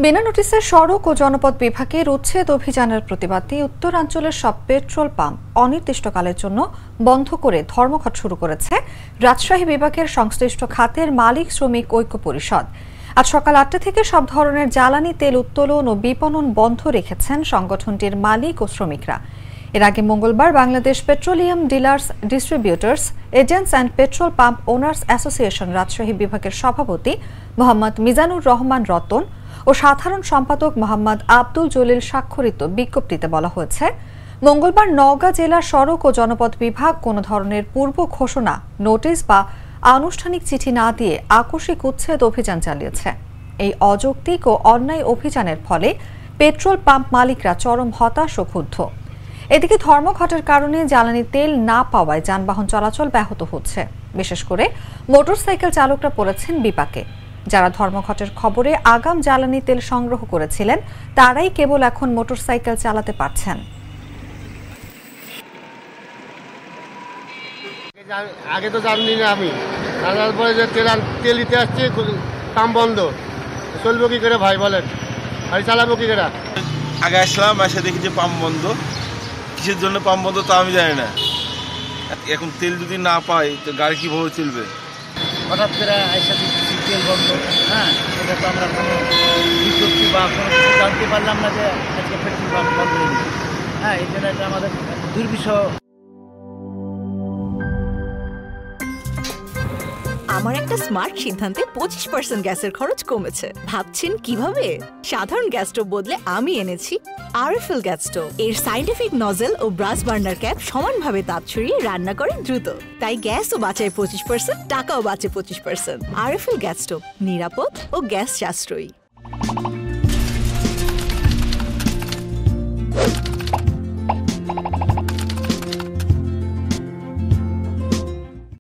বিনা নোটিশে সড়ক ও জনপথ বিভাগের উচ্ছেদ অভিযানের প্রতিবাদে উত্তরাঞ্চলের সব পেট্রোল পাম্প অনির্দিষ্টকালের জন্য বন্ধ করে ধর্মঘট শুরু করেছে রাজশাহী বিভাগের সংশ্লিষ্ট খাতের মালিক শ্রমিক ঐক্য পরিষদ। আজ সকাল ৮টা থেকে সব ধরনের জ্বালানি তেল উত্তোলন ও বিপণন বন্ধ রেখেছেন সংগঠনটির মালিক ও শ্রমিকরা। এর আগে মঙ্গলবার Bangladesh petroleum dealers distributors agents and petrol pump owners association Rajshahi বিভাগের সভাপতি মোহাম্মদ মিজানুর রহমান রতন ও সাধারণ সম্পাদক মোহাম্মদ আব্দুল জলিল স্বাক্ষরিত বিজ্ঞপ্তিতে বলা হয়েছে, মঙ্গলবার নওগাঁ জেলা সড়ক ও জনপথ বিভাগ কোনো ধরনের পূর্ব ঘোষণা, নোটিশ বা আনুষ্ঠানিক চিঠি না দিয়ে আকস্মিক উচ্ছেদ অভিযান চালিয়েছে। এই অযৌক্তিক ও অন্যায় অভিযানের ফলে পেট্রোল পাম্প মালিকরা চরম হতাশ ও ক্ষুব্ধ। এদিকে ধর্মঘটের কারণে জ্বালানি তেল না পাওয়ায় যানবাহন চলাচল ব্যাহত হচ্ছে। বিশেষ করে মোটরসাইকেল চালকরা পড়েছেন বিপাকে। যারা ধর্মঘটের খবরে আগাম জ্বালানি তেল সংগ্রহ করেছিলেন তারাই কেবল এখন মোটরসাইকেল চালাতে পারছেন। আগে তো জানি না আমি, তারপরে যে তেল দিতে আসছে কাম বন্ধ, চলবো কি করে ভাই বলেন, আর চালাবো কি করে? আগে আসলাম, এসে দেখি যে পাম্প বন্ধ। কিসের জন্য পাম্প বন্ধ তা আমি জানি না। এখন তেল যদি না পাই তো গাড়ি কীভাবে চলবে? হঠাৎ করে আইসা দিচ্ছি তেল বন্ধ। এটা তো আমরা কোনো বিজ্ঞপ্তি বা কোনো কিছু জানতে পারলাম না যে আজকে পেট্রোল পাম্প বন্ধ হয়ে গেছে। এই জন্য এটা আমাদের দুর্বিষহ। আমার একটা স্মার্ট সিদ্ধান্তে 25% গ্যাসের খরচ কমেছে। ভাবছেন কিভাবে? সাধারণ গ্যাস স্টোভ বদলে আমি এনেছি আরএফএল গ্যাস স্টোভ। এর সাইন্টিফিক নজল ও ব্রাস বার্নার ক্যাপ সমানভাবে তাপ ছড়িয়ে রান্না করে দ্রুত। তাই গ্যাসও বাঁচায় 25%, টাকাও বাঁচে 25%। আরএফএল গ্যাস স্টোভ নিরাপদ ও গ্যাস সাশ্রয়ী।